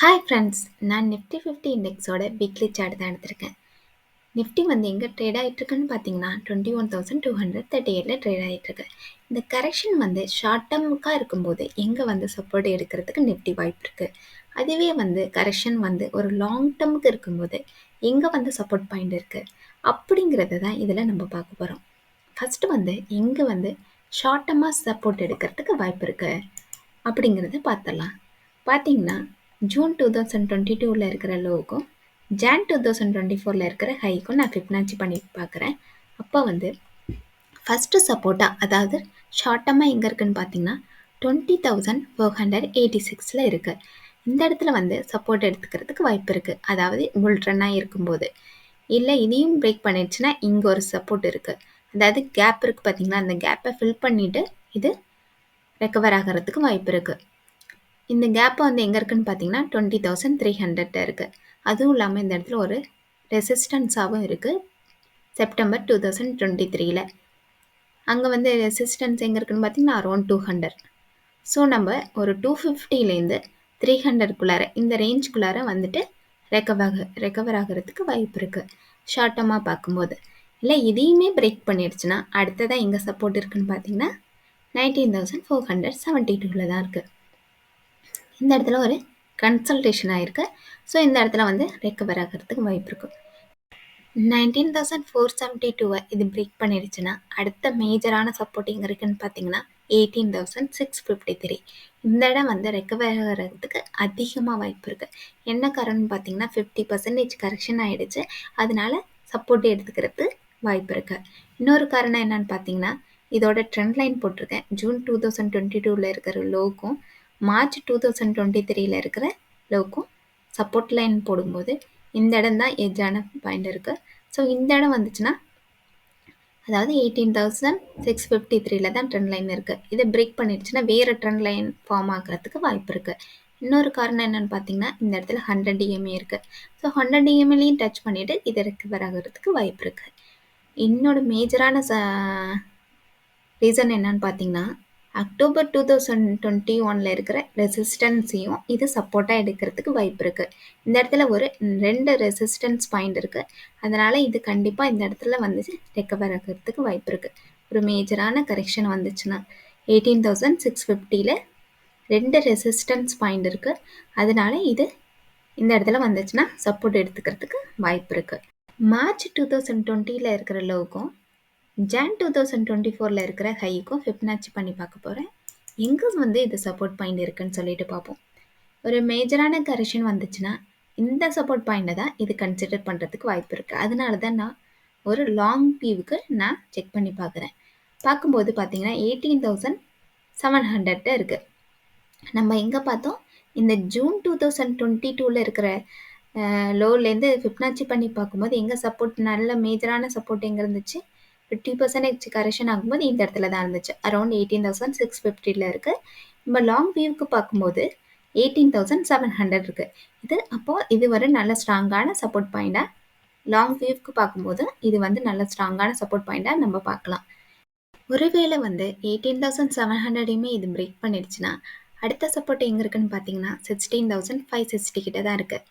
Hi friends, நான் Nifty 50 இண்டெக்ஸோட weekly chart தான் எடுத்திருக்கேன். நிஃப்டி வந்து எங்கே ட்ரேட் ஆகிட்டுருக்குன்னு பார்த்தீங்கன்னா 21,238 ட்ரேட் ஆகிட்டுருக்கு. இந்த கரெக்ஷன் வந்து ஷார்ட் டேர்முக்காக இருக்கும்போது எங்கே வந்து சப்போர்ட் எடுக்கிறதுக்கு நிஃப்டி வாய்ப்பு இருக்குது. அதுவே வந்து கரெக்ஷன் வந்து ஒரு லாங் டேர்முக்கு இருக்கும்போது எங்கே வந்து சப்போர்ட் பாயிண்ட் இருக்குது அப்படிங்கிறத தான் இதில் நம்ம பார்க்க போகிறோம். ஃபஸ்ட்டு வந்து எங்கே வந்து ஷார்ட் டேர்மாக சப்போர்ட் எடுக்கிறதுக்கு வாய்ப்பு இருக்குது அப்படிங்கிறத பார்த்துடலாம். பார்த்தீங்கன்னா ஜூன் 2022 இருக்கிற லோவுக்கும் ஜான் 2024 இருக்கிற ஹைக்கும் நான் ஃபிப்னாச்சி பண்ணி பார்க்குறேன். அப்போ வந்து ஃபஸ்ட்டு சப்போர்ட்டாக, அதாவது ஷார்ட் டேர்மாக எங்கே இருக்குதுன்னு பார்த்தீங்கன்னா 20,486 இருக்குது. இந்த இடத்துல வந்து சப்போர்ட் எடுத்துக்கிறதுக்கு வாய்ப்பு இருக்குது. அதாவது புல் ரன்னாக இருக்கும்போது இல்லை இதையும் பிரேக் பண்ணிடுச்சுன்னா இங்கே ஒரு சப்போர்ட் இருக்குது. அதாவது கேப் இருக்குது பார்த்தீங்கன்னா, அந்த கேப்பை ஃபில் பண்ணிவிட்டு இது ரெக்கவர் ஆகிறதுக்கு வாய்ப்பு இருக்குது. இந்த கேப்பை வந்து எங்கே இருக்குதுன்னு பார்த்தீங்கன்னா 20,300 இருக்குது. அதுவும் இல்லாமல் இந்த இடத்துல ஒரு ரெசிஸ்டன்ஸாகவும் இருக்குது. செப்டம்பர் 2023 அங்கே வந்து ரெசிஸ்டன்ஸ் எங்கே இருக்குதுன்னு பார்த்தீங்கன்னா அரௌண்ட் 200. ஸோ நம்ம ஒரு 250லேருந்து 300க்குள்ளார இந்த ரேஞ்சுக்குள்ளார வந்துட்டு ரெக்கவர் ஆகிறதுக்கு வாய்ப்பு இருக்குது ஷார்ட் டேர்மாக பார்க்கும்போது. இல்லை இதையுமே பிரேக் பண்ணிடுச்சுன்னா அடுத்ததாக எங்கே சப்போர்ட் இருக்குதுன்னு பார்த்தீங்கன்னா 19,472 தான் இருக்குது. இந்த இடத்துல ஒரு கன்சல்டேஷன் ஆகிருக்கு. ஸோ இந்த இடத்துல வந்து ரெக்கவர் ஆகிறதுக்கு வாய்ப்பு இருக்கும். 19,472 இது பிரேக் பண்ணிடுச்சுன்னா அடுத்த மேஜரான சப்போர்ட் எங்கே இருக்குன்னு பார்த்தீங்கன்னா 18,653. இந்த இடம் வந்து ரெக்கவர் ஆகிறதுக்கு அதிகமாக வாய்ப்பு இருக்குது. என்ன காரணம்னு பார்த்தீங்கன்னா 50% கரெக்ஷன் ஆகிடுச்சு. அதனால சப்போர்ட் எடுத்துக்கிறது வாய்ப்பு இருக்குது. இன்னொரு காரணம் என்னன்னு பார்த்தீங்கன்னா இதோட ட்ரெண்ட் லைன் போட்டிருக்கேன். ஜூன் 2022 இருக்கிற லோவுக்கும் மார்ச் 2023 இருக்கிற லோவுக்கும் சப்போர்ட் லைன் போடும்போது இந்த இடம் தான் எட்ஜான பாயிண்ட் இருக்குது. ஸோ இந்த இடம் வந்துச்சுன்னா அதாவது 18,653 தான் ட்ரெண்ட் லைன் இருக்குது. இதை பிரேக் பண்ணிடுச்சுன்னா வேறு ட்ரெண்ட் லைன் ஃபார்ம் ஆகிறதுக்கு வாய்ப்பு இருக்குது. இன்னொரு காரணம் என்னென்னு பார்த்தீங்கன்னா இந்த இடத்துல 100 EMA இருக்குது. ஸோ 100 EMAலையும் டச் பண்ணிவிட்டு இதை ரெக்கவர் ஆகிறதுக்கு வாய்ப்பு இருக்குது. இன்னொரு மேஜரான ரீசன் என்னன்னு பார்த்தீங்கன்னா அக்டோபர் 2021 இருக்கிற ரெசிஸ்டன்ஸையும் இது சப்போர்ட்டாக எடுக்கிறதுக்கு வாய்ப்பு இருக்குது. இந்த இடத்துல ஒரு 2 ரெசிஸ்டன்ஸ் பாயிண்ட் இருக்குது. அதனால் இது கண்டிப்பாக இந்த இடத்துல வந்து ரெக்கவர் ஆகிறதுக்கு வாய்ப்பு இருக்குது. ஒரு மேஜரான கரெக்ஷன் வந்துச்சுன்னா 18,650ல் 2 ரெசிஸ்டன்ஸ் பாயிண்ட் இருக்குது. அதனால் இது இந்த இடத்துல வந்துச்சுன்னா சப்போர்ட் எடுத்துக்கிறதுக்கு வாய்ப்பு இருக்குது. மார்ச் 2020 இருக்கிற லோவுக்கும் ஜான் 2024 இருக்கிற ஹைக்கும் ஃபிப்னாச்சி பண்ணி பார்க்க போகிறேன். எங்கே வந்து இது சப்போர்ட் பாயிண்ட் இருக்குன்னு சொல்லிட்டு பார்ப்போம். ஒரு மேஜரான கரெக்ஷன் வந்துச்சுன்னா இந்த சப்போர்ட் பாயிண்டை தான் இது கன்சிடர் பண்ணுறதுக்கு வாய்ப்பு இருக்குது. அதனால தான் நான் ஒரு லாங் வியூவுக்கு நான் செக் பண்ணி பார்க்குறேன். பார்க்கும்போது பார்த்தீங்கன்னா 18,700 இருக்குது. நம்ம எங்கே பார்த்தோம், இந்த ஜூன் 2022 இருக்கிற லோலேருந்து ஃபிப்னாச்சி பண்ணி பார்க்கும்போது எங்கே சப்போர்ட், நல்ல மேஜரான சப்போர்ட் எங்கே இருந்துச்சு, 50% கரெக்ஷன் ஆகும்போது இந்த இடத்துல தான் இருந்துச்சு. அரௌண்ட் 18,650 இருக்குது. நம்ம லாங் வியூவுக்கு பார்க்கும்போது 18,700 இருக்குது. இது ஒரு நல்ல ஸ்ட்ராங்கான சப்போர்ட் பாயிண்டாக லாங் வியூவுக்கு பார்க்கும்போது இது வந்து நல்ல ஸ்ட்ராங்கான சப்போர்ட் பாயிண்டாக நம்ம பார்க்கலாம். ஒருவேளை வந்து 18,700யுமே இது பிரேக் பண்ணிடுச்சுன்னா அடுத்த சப்போர்ட் எங்கே இருக்குன்னு பார்த்தீங்கன்னா 16,560 கிட்ட தான் இருக்குது.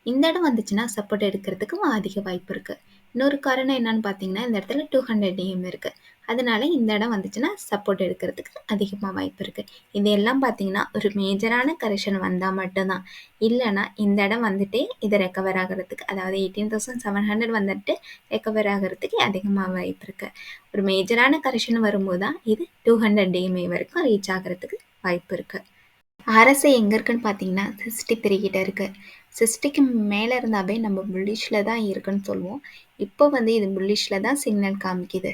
இந்த இடம் வந்துச்சுன்னா சப்போர்ட் எடுக்கிறதுக்கும் அதிக வாய்ப்பு இருக்குது. இன்னொரு காரணம் என்னன்னு பார்த்தீங்கன்னா இந்த இடத்துல 200 EM இருக்குது. அதனால இந்த இடம் வந்துச்சுன்னா சப்போர்ட் எடுக்கிறதுக்கு அதிகமாக வாய்ப்பு இருக்குது. இதெல்லாம் பார்த்தீங்கன்னா ஒரு மேஜரான கரெக்ஷன் வந்தால் மட்டும்தான். இல்லைன்னா இந்த இடம் வந்துட்டே இதை ரெக்கவர் ஆகிறதுக்கு, அதாவது 18,700 வந்துட்டு ரெக்கவர் ஆகிறதுக்கு அதிகமாக வாய்ப்பு இருக்குது. ஒரு மேஜரான கரெக்ஷன் வரும்போது தான் இது 200 EM வரைக்கும் ரீச் ஆகிறதுக்கு வாய்ப்பு இருக்குது. RSI எங்கே இருக்குன்னு பார்த்தீங்கன்னா 63 கிட்ட இருக்குது. 60க்கு மேலே இருந்தாவே நம்ம புல்லிஷில் தான் இருக்குன்னு சொல்லுவோம். இப்போ வந்து இது புல்லிஷில் தான் சிக்னல் காமிக்குது.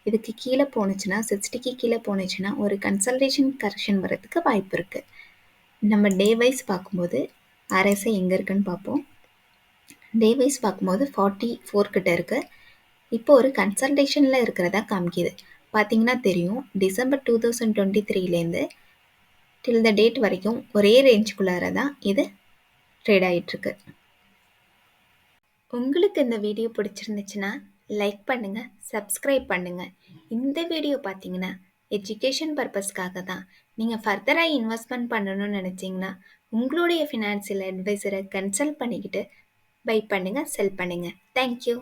இதுக்கு கீழே போணுச்சுன்னா 60க்கு கீழே போணுச்சுன்னா ஒரு கன்சல்டேஷன் கரெக்ஷன் வரதுக்கு வாய்ப்பு இருக்குது. நம்ம டே வைஸ் பார்க்கும்போது RSI எங்கே இருக்குன்னு பார்ப்போம். டே வைஸ் பார்க்கும்போது 44 கிட்ட இருக்குது. இப்போ ஒரு கன்சல்டேஷனில் இருக்கிறதா காமிக்குது. பார்த்தீங்கன்னா தெரியும், டிசம்பர் 2023லேருந்து டில் த டேட் வரைக்கும் ஒரே ரேஞ்சுக்குள்ளார தான் இது ட்ரேட் ஆகிட்டுருக்கு. உங்களுக்கு இந்த வீடியோ பிடிச்சிருந்துச்சுன்னா லைக் பண்ணுங்கள், சப்ஸ்கிரைப் பண்ணுங்கள். இந்த வீடியோ பார்த்தீங்கன்னா எஜுகேஷன் பர்பஸ்க்காக தான். நீங்கள் ஃபர்தராக இன்வெஸ்ட்மெண்ட் பண்ணணும்னு நினச்சிங்கன்னா உங்களுடைய ஃபினான்சியல் அட்வைசரை கன்சல்ட் பண்ணிக்கிட்டு பை பண்ணுங்க, செல் பண்ணுங்க. Thank you.